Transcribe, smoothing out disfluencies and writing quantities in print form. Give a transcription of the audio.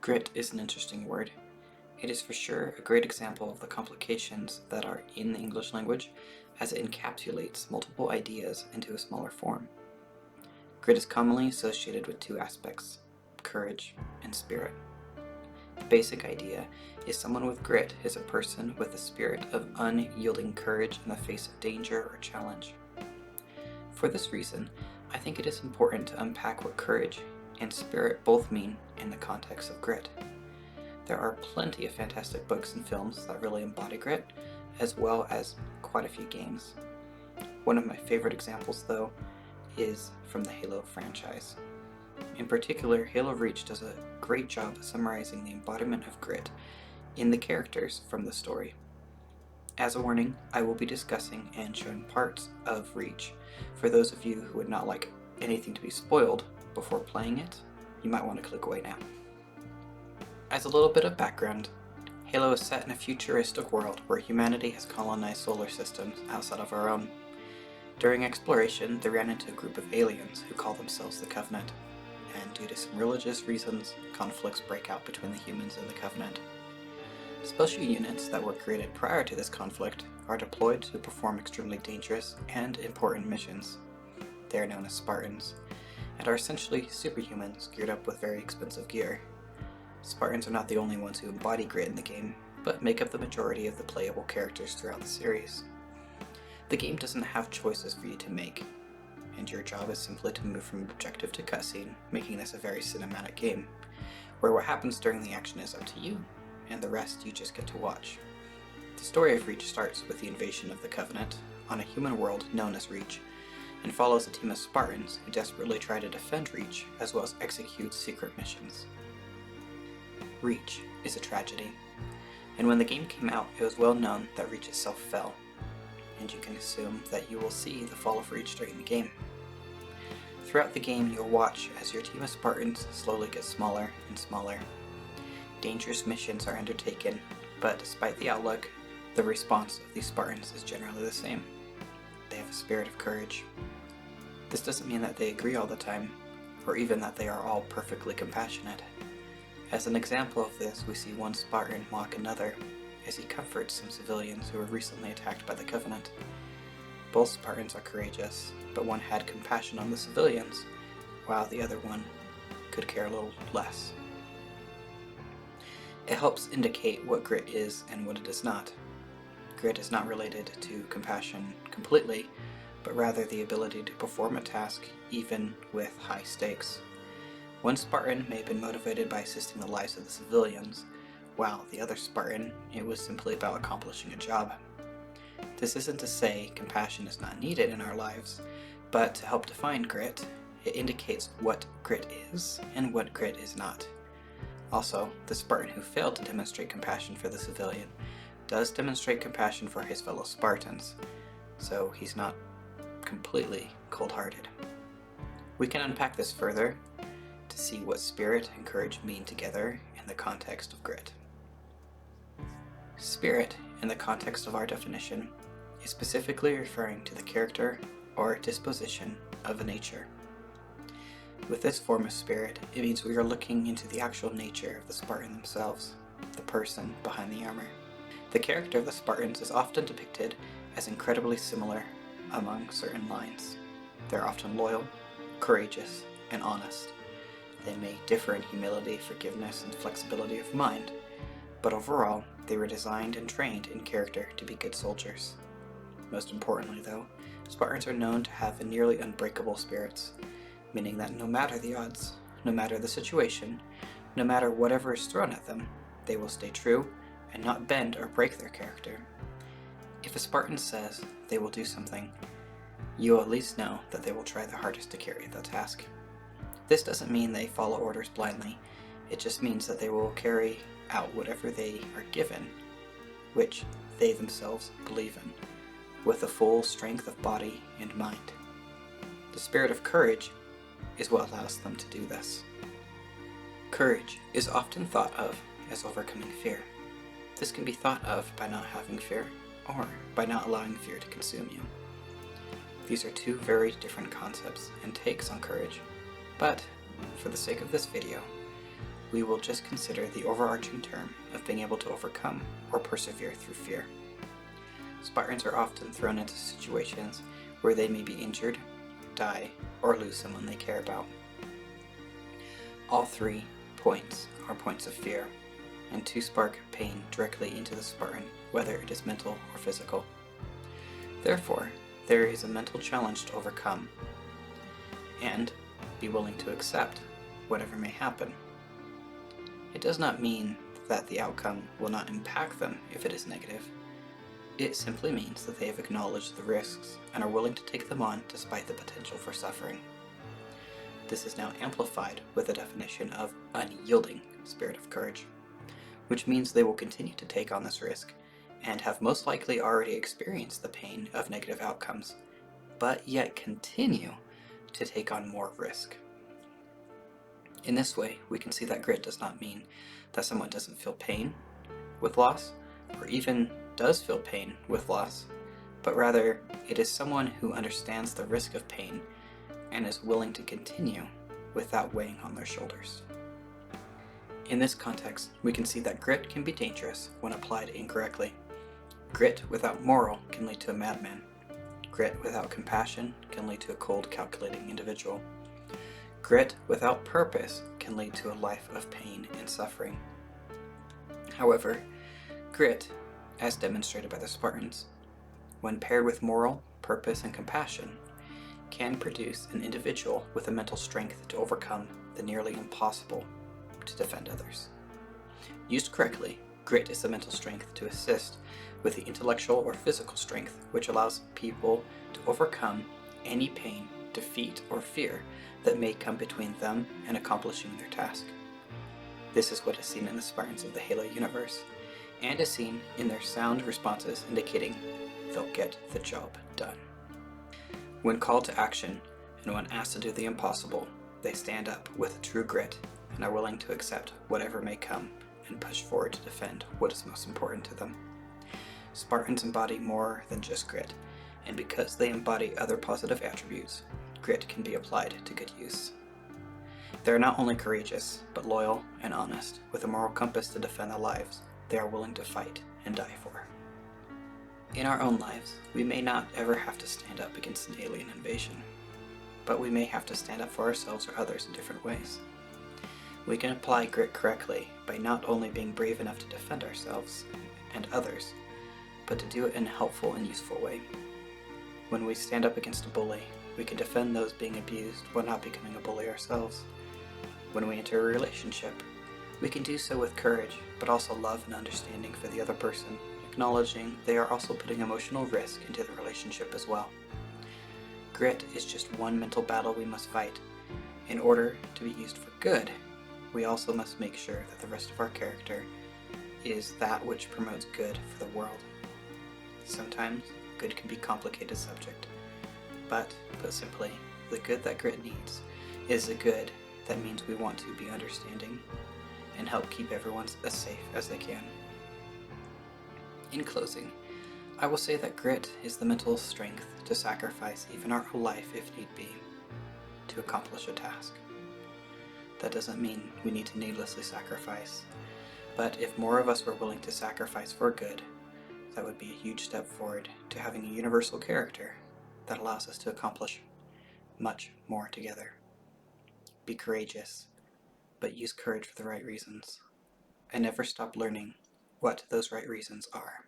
Grit is an interesting word. It is for sure a great example of the complications that are in the English language, as it encapsulates multiple ideas into a smaller form. Grit is commonly associated with two aspects: courage and spirit. The basic idea is someone with grit is a person with a spirit of unyielding courage in the face of danger or challenge. For this reason, I think it is important to unpack what courage and spirit both mean in the context of grit. There are plenty of fantastic books and films that really embody grit, as well as quite a few games. One of my favorite examples, though, is from the Halo franchise. In particular, Halo Reach does a great job of summarizing the embodiment of grit in the characters from the story. As a warning, I will be discussing and showing parts of Reach. For those of you who would not like anything to be spoiled before playing it, you might want to click away now. As a little bit of background, Halo is set in a futuristic world where humanity has colonized solar systems outside of our own. During exploration, they ran into a group of aliens who call themselves the Covenant, and due to some religious reasons, conflicts break out between the humans and the Covenant. Special units that were created prior to this conflict are deployed to perform extremely dangerous and important missions. They are known as Spartans, and are essentially superhumans geared up with very expensive gear. Spartans are not the only ones who embody grit in the game, but make up the majority of the playable characters throughout the series. The game doesn't have choices for you to make, and your job is simply to move from objective to cutscene, making this a very cinematic game, where what happens during the action is up to you, and the rest you just get to watch. The story of Reach starts with the invasion of the Covenant on a human world known as Reach, and follows a team of Spartans who desperately try to defend Reach as well as execute secret missions. Reach is a tragedy, and when the game came out, it was well known that Reach itself fell, and you can assume that you will see the fall of Reach during the game. Throughout the game, you'll watch as your team of Spartans slowly gets smaller and smaller. Dangerous missions are undertaken, but despite the outlook, the response of these Spartans is generally the same. They have a spirit of courage. This doesn't mean that they agree all the time, or even that they are all perfectly compassionate. As an example of this, we see one Spartan mock another as he comforts some civilians who were recently attacked by the Covenant. Both Spartans are courageous, but one had compassion on the civilians, while the other one could care a little less. It helps indicate what grit is and what it is not. Grit is not related to compassion completely, but rather the ability to perform a task even with high stakes. One Spartan may have been motivated by assisting the lives of the civilians, while the other Spartan, it was simply about accomplishing a job. This isn't to say compassion is not needed in our lives, but to help define grit, it indicates what grit is and what grit is not. Also, the Spartan who failed to demonstrate compassion for the civilian does demonstrate compassion for his fellow Spartans, so he's not completely cold-hearted. We can unpack this further to see what spirit and courage mean together in the context of grit. Spirit, in the context of our definition, is specifically referring to the character or disposition of a nature. With this form of spirit, it means we are looking into the actual nature of the Spartan themselves, the person behind the armor. The character of the Spartans is often depicted as incredibly similar among certain lines. They're often loyal, courageous, and honest. They may differ in humility, forgiveness, and flexibility of mind, but overall, they were designed and trained in character to be good soldiers. Most importantly, though, Spartans are known to have a nearly unbreakable spirits, meaning that no matter the odds, no matter the situation, no matter whatever is thrown at them, they will stay true and not bend or break their character. If a Spartan says they will do something, you will at least know that they will try their hardest to carry the task. This doesn't mean they follow orders blindly, it just means that they will carry out whatever they are given, which they themselves believe in, with the full strength of body and mind. The spirit of courage is what allows them to do this. Courage is often thought of as overcoming fear. This can be thought of by not having fear, or by not allowing fear to consume you. These are two very different concepts and takes on courage, but for the sake of this video, we will just consider the overarching term of being able to overcome or persevere through fear. Spartans are often thrown into situations where they may be injured, die, or lose someone they care about. All 3 points are points of fear, and to spark pain directly into the Spartan, whether it is mental or physical. Therefore, there is a mental challenge to overcome, and be willing to accept whatever may happen. It does not mean that the outcome will not impact them if it is negative. It simply means that they have acknowledged the risks and are willing to take them on despite the potential for suffering. This is now amplified with the definition of unyielding spirit of courage, which means they will continue to take on this risk and have most likely already experienced the pain of negative outcomes, but yet continue to take on more risk. In this way, we can see that grit does not mean that someone doesn't feel pain with loss, or even does feel pain with loss, but rather it is someone who understands the risk of pain and is willing to continue without weighing on their shoulders. In this context, we can see that grit can be dangerous when applied incorrectly. Grit without moral can lead to a madman. Grit without compassion can lead to a cold, calculating individual. Grit without purpose can lead to a life of pain and suffering. However, grit, as demonstrated by the Spartans, when paired with moral, purpose, and compassion, can produce an individual with a mental strength to overcome the nearly impossible to defend others. Used correctly, grit is the mental strength to assist with the intellectual or physical strength which allows people to overcome any pain, defeat, or fear that may come between them and accomplishing their task. This is what is seen in the Spartans of the Halo universe, and is seen in their sound responses indicating they'll get the job done. When called to action, and when asked to do the impossible, they stand up with true grit and are willing to accept whatever may come and push forward to defend what is most important to them. Spartans embody more than just grit, and because they embody other positive attributes, grit can be applied to good use. They are not only courageous, but loyal and honest, with a moral compass to defend the lives they are willing to fight and die for. In our own lives, we may not ever have to stand up against an alien invasion, but we may have to stand up for ourselves or others in different ways. We can apply grit correctly by not only being brave enough to defend ourselves and others, but to do it in a helpful and useful way. When we stand up against a bully, we can defend those being abused while not becoming a bully ourselves. When we enter a relationship, we can do so with courage, but also love and understanding for the other person, acknowledging they are also putting emotional risk into the relationship as well. Grit is just one mental battle we must fight. In order to be used for good, we also must make sure that the rest of our character is that which promotes good for the world. Sometimes, good can be a complicated subject, but, put simply, the good that grit needs is the good that means we want to be understanding and help keep everyone as safe as they can. In closing, I will say that grit is the mental strength to sacrifice even our own life if need be, to accomplish a task. That doesn't mean we need to needlessly sacrifice, but if more of us were willing to sacrifice for good, that would be a huge step forward to having a universal character that allows us to accomplish much more together. Be courageous, but use courage for the right reasons, and never stop learning what those right reasons are.